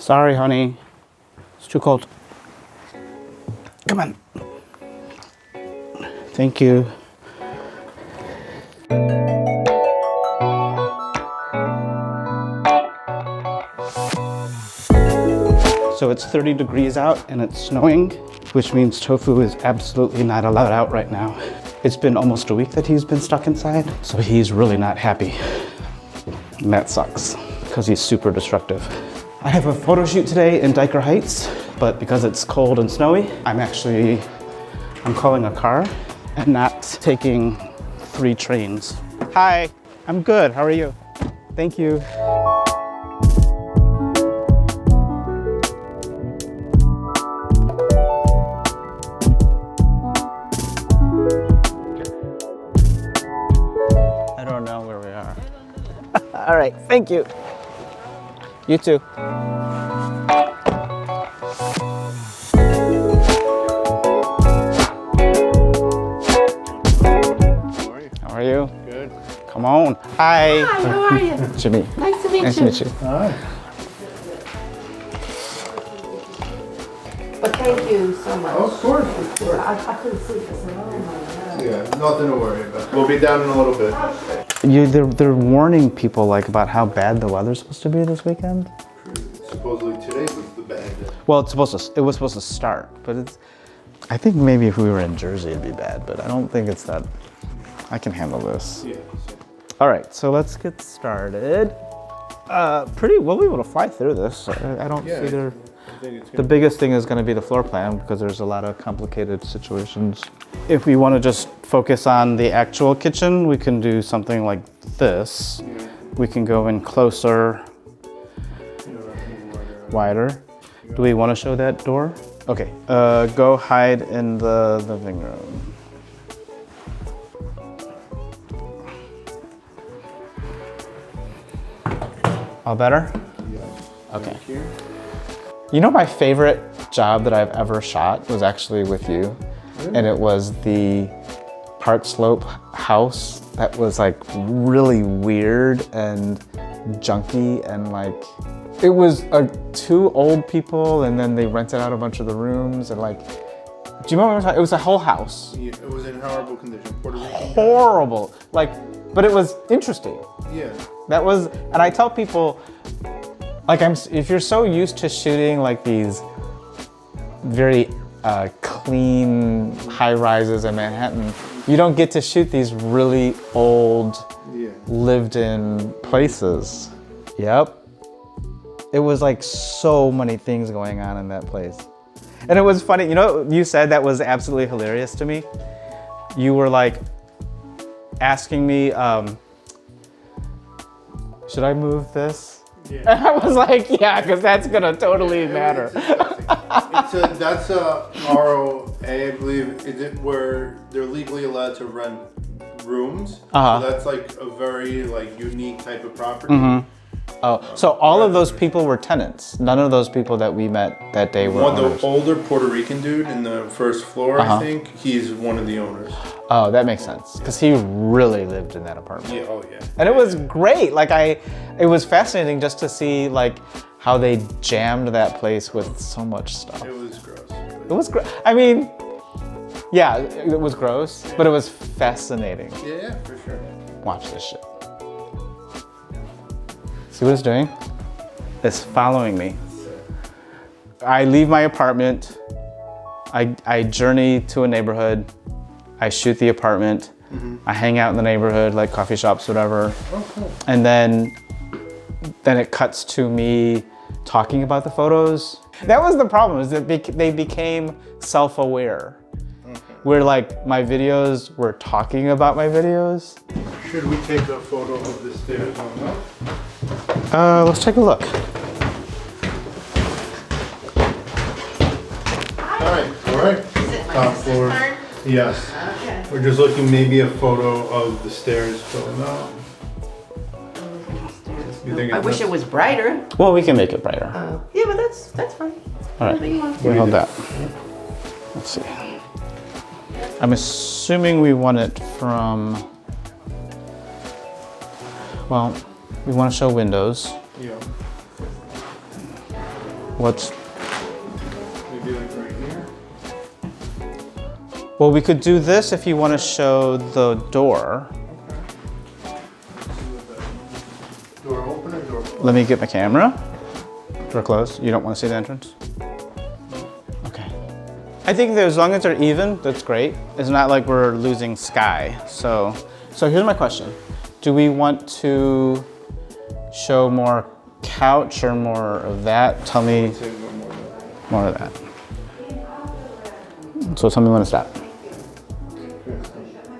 Sorry, honey. It's too cold. Come on. Thank you. So it's 30 degrees out and it's snowing, which means Tofu is absolutely not allowed out right now. It's been almost a week that he's been stuck inside, so he's really not happy. And that sucks, because he's super destructive. I have a photo shoot today in Dyker Heights, but because it's cold and snowy, I'm calling a car and not taking 3 trains. Hi, I'm good, how are you? Thank you. I don't know where we are. All right, thank you. You too. How are you? Good. Come on. Hi. Hi, how are you? Jimmy. Nice to meet you. Nice to meet you. Hi. But thank you so much. Oh, of course. I couldn't sleep. I said, oh my God. Yeah, nothing to worry about. We'll be down in a little bit. They're warning people like about how bad the weather's supposed to be this weekend. Supposedly today was the bad day. Well, it was supposed to start, but I think maybe if we were in Jersey it'd be bad, but I don't think it's that. I can handle this. Yeah. All right, so let's get started. We'll be able to fly through this. I don't see there. The biggest thing is going to be the floor plan because there's a lot of complicated situations. If we want to just focus on the actual kitchen, we can do something like this. Yeah. We can go in closer, wider. Do we want to show that door? Okay, go hide in the living room. All better? Yeah. Okay. You know my favorite job that I've ever shot was actually with you. Really? And it was the Park Slope house that was like really weird and junky and like, it was 2 old people and then they rented out a bunch of the rooms and like, do you remember? It was a whole house. Yeah, it was in horrible condition. Puerto Rican. Horrible. Like, but it was interesting. Yeah. That was, and I tell people, like if you're so used to shooting like these very clean high rises in Manhattan, you don't get to shoot these really old, lived in places. Yep. It was like so many things going on in that place. And it was funny, you know, you said that was absolutely hilarious to me. You were like asking me, should I move this? Yeah. And I was like, yeah, because that's gonna totally matter. That's a ROA, I believe, is it where they're legally allowed to rent rooms? So that's like a very like unique type of property. Mm-hmm. Oh, so all of those people were tenants. None of those people that we met that day were owners. The older Puerto Rican dude in the first floor, I think, he's one of the owners. Oh, that makes sense. Because he really lived in that apartment. Yeah, oh yeah. And it was great. Like it was fascinating just to see like how they jammed that place with so much stuff. It was gross. It was gross. I mean, yeah, it was gross, but it was fascinating. Yeah, for sure. Watch this shit. See what it's doing? It's following me. I leave my apartment. I journey to a neighborhood. I shoot the apartment. Mm-hmm. I hang out in the neighborhood, like coffee shops, whatever. Oh, cool. And then it cuts to me talking about the photos. That was the problem, is that they became self-aware. Okay. Where like my videos were talking about my videos. Should we take a photo of the stairs on that? Let's take a look. All right. Is it my Top sister's floor. part? Yes. Okay. We're just looking maybe a photo of the stairs going up. You think I wish it was brighter. Well, we can make it brighter. Yeah, but that's fine. All right, we hold that. Let's see. I'm assuming we want it from, well, we want to show windows. Yeah. What's? Maybe like right here. Well, we could do this if you want to show the door. Door open or door closed? Let me get my camera. Door closed. You don't want to see the entrance? Okay. I think that as long as they're even, that's great. It's not like we're losing sky. So here's my question. Do we want to show more couch or more of that? Tell me more of that. So tell me when to stop.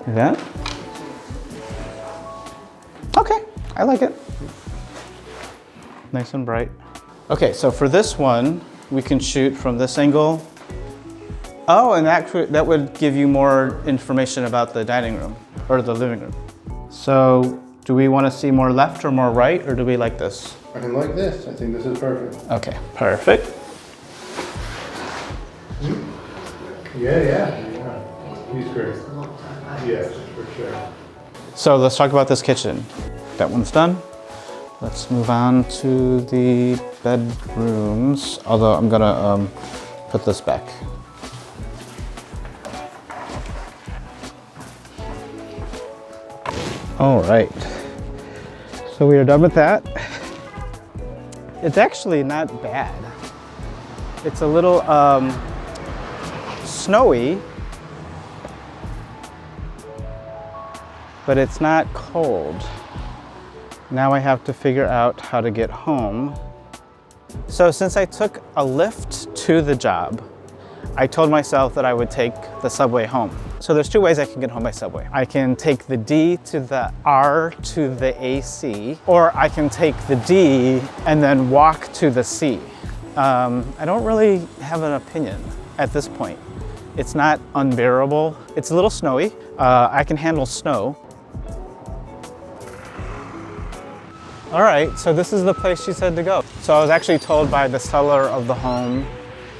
Like that? Okay, I like it. Nice and bright. Okay, so for this one, we can shoot from this angle. Oh, and that would give you more information about the dining room or the living room. So do we want to see more left or more right, or do we like this? I like this. I think this is perfect. Okay, perfect. Yeah. He's great. Yes, for sure. So let's talk about this kitchen. That one's done. Let's move on to the bedrooms. Although I'm gonna put this back. All right. So we are done with that. It's actually not bad. It's a little snowy, but it's not cold. Now I have to figure out how to get home. So since I took a Lyft to the job, I told myself that I would take the subway home. So there's two ways I can get home by subway. I can take the D to the R to the AC, or I can take the D and then walk to the C. I don't really have an opinion at this point. It's not unbearable. It's a little snowy. I can handle snow. All right, so this is the place she said to go. So I was actually told by the seller of the home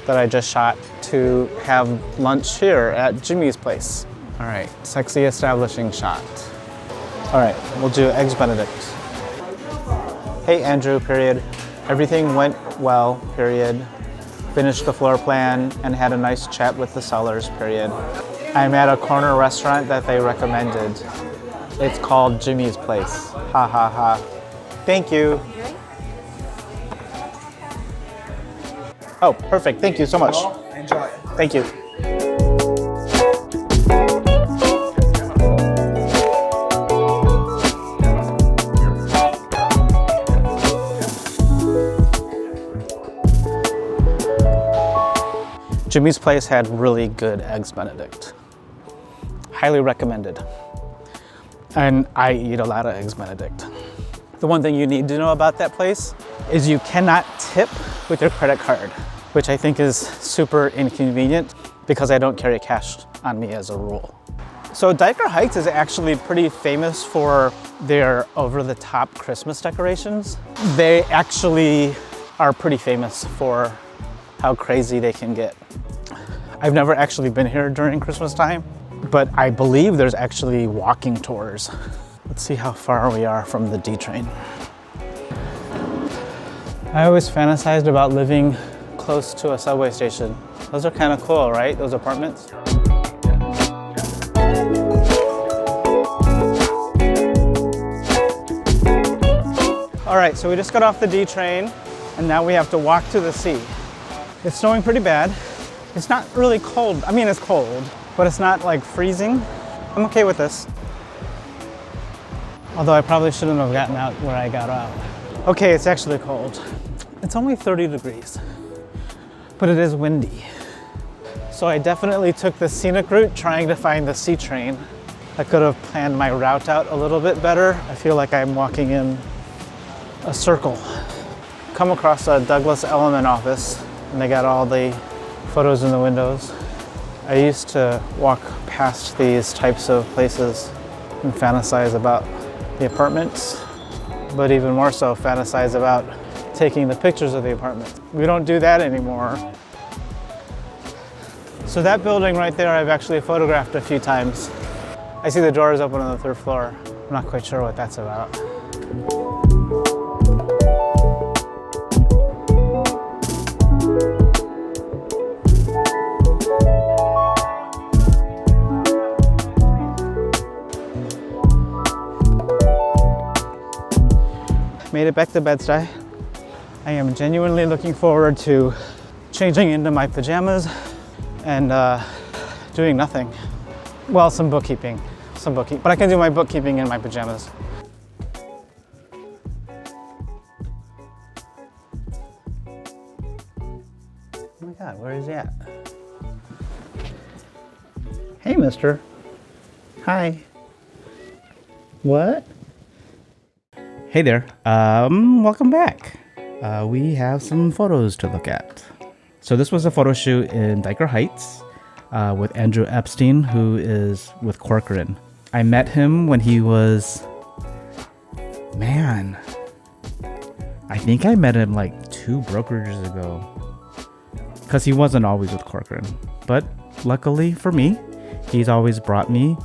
that I just shot to have lunch here at Jimmy's place. All right, sexy establishing shot. All right, we'll do Eggs Benedict. Hey Andrew, period. Everything went well, period. Finished the floor plan and had a nice chat with the sellers, period. I'm at a corner restaurant that they recommended. It's called Jimmy's Place. Ha ha ha. Thank you. Oh, perfect. Thank you so much. Enjoy. Thank you. Jimmy's Place had really good Eggs Benedict. Highly recommended. And I eat a lot of Eggs Benedict. The one thing you need to know about that place is you cannot tip with your credit card, which I think is super inconvenient because I don't carry cash on me as a rule. So Dyker Heights is actually pretty famous for their over-the-top Christmas decorations. They actually are pretty famous for how crazy they can get. I've never actually been here during Christmas time, but I believe there's actually walking tours. Let's see how far we are from the D train. I always fantasized about living close to a subway station. Those are kind of cool, right? Those apartments. All right, so we just got off the D train and now we have to walk to the C. It's snowing pretty bad. It's not really cold. I mean, it's cold, but it's not like freezing. I'm okay with this. Although I probably shouldn't have gotten out where I got out. Okay, it's actually cold. It's only 30 degrees, but it is windy. So I definitely took the scenic route trying to find the C train. I could have planned my route out a little bit better. I feel like I'm walking in a circle. Come across a Douglas Elliman office and they got all the photos in the windows. I used to walk past these types of places and fantasize about the apartments, but even more so fantasize about taking the pictures of the apartments. We don't do that anymore. So that building right there, I've actually photographed a few times. I see the doors open on the 3rd floor. I'm not quite sure what that's about. made it back to Bed-Stuy. I am genuinely looking forward to changing into my pajamas and doing nothing. Well, some bookkeeping, but I can do my bookkeeping in my pajamas. Oh my God, where is he at? Hey, mister. Hi. What? Hey there. Welcome back. We have some photos to look at. So this was a photo shoot in Dyker Heights with Andrew Epstein, who is with Corcoran. I met him when he was, man, I think I met him like 2 brokerages ago, because he wasn't always with Corcoran. But luckily for me, he's always brought me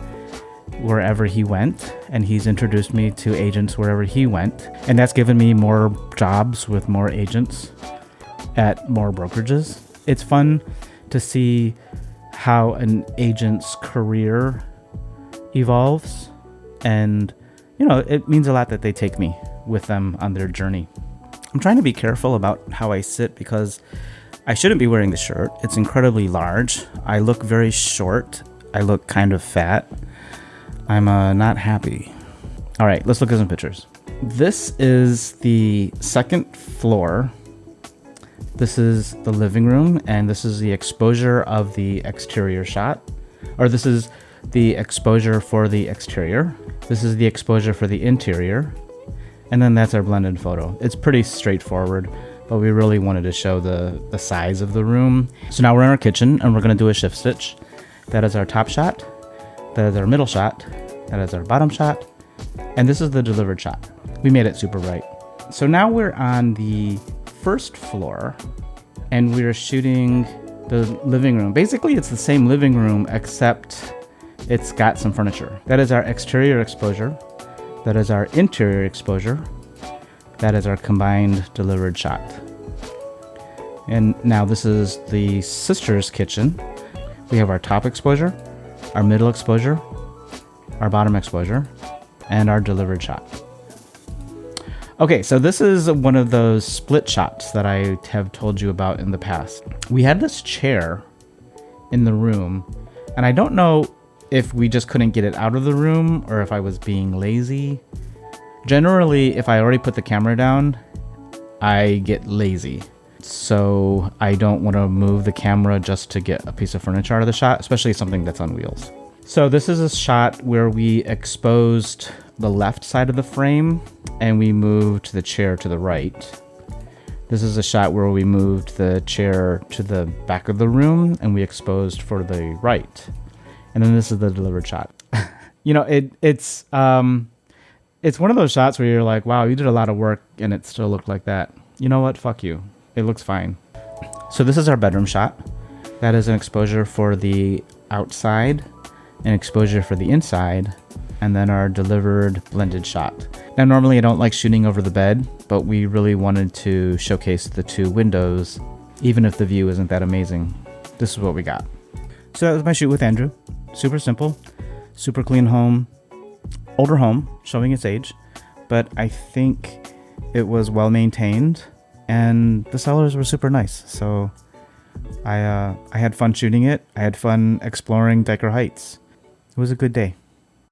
wherever he went, and he's introduced me to agents wherever he went, and that's given me more jobs with more agents at more brokerages. It's fun to see how an agent's career evolves, and you know, it means a lot that they take me with them on their journey. I'm trying to be careful about how I sit because I shouldn't be wearing the shirt. It's incredibly large. I look very short. I look kind of fat. I'm not happy. All right, let's look at some pictures. This is the 2nd floor. This is the living room, and this is the exposure of the exterior shot. Or this is the exposure for the exterior. This is the exposure for the interior. And then that's our blended photo. It's pretty straightforward, but we really wanted to show the size of the room. So now we're in our kitchen, and we're gonna do a shift stitch. That is our top shot. That is our middle shot. That is our bottom shot. And this is the delivered shot. We made it super bright. So now we're on the 1st floor, and we're shooting the living room. Basically, it's the same living room, except it's got some furniture. That is our exterior exposure. That is our interior exposure. That is our combined delivered shot. And now this is the sister's kitchen. We have our top exposure, our middle exposure, our bottom exposure, and our delivered shot. Okay, so this is one of those split shots that I have told you about in the past. We had this chair in the room, and I don't know if we just couldn't get it out of the room or if I was being lazy. Generally, if I already put the camera down, I get lazy. So I don't want to move the camera just to get a piece of furniture out of the shot, especially something that's on wheels. So this is a shot where we exposed the left side of the frame and we moved the chair to the right. This is a shot where we moved the chair to the back of the room and we exposed for the right. And then this is the delivered shot. You know, it's one of those shots where you're like, wow, you did a lot of work and it still looked like that. You know what? Fuck you. It looks fine. So this is our bedroom shot. That is an exposure for the outside, an exposure for the inside, and then our delivered blended shot. Now, normally I don't like shooting over the bed, but we really wanted to showcase the 2 windows, even if the view isn't that amazing. This is what we got. So that was my shoot with Andrew. Super simple, super clean home, older home, showing its age, but I think it was well maintained and the sellers were super nice. So I had fun shooting it. I had fun exploring Dyker Heights. It was a good day.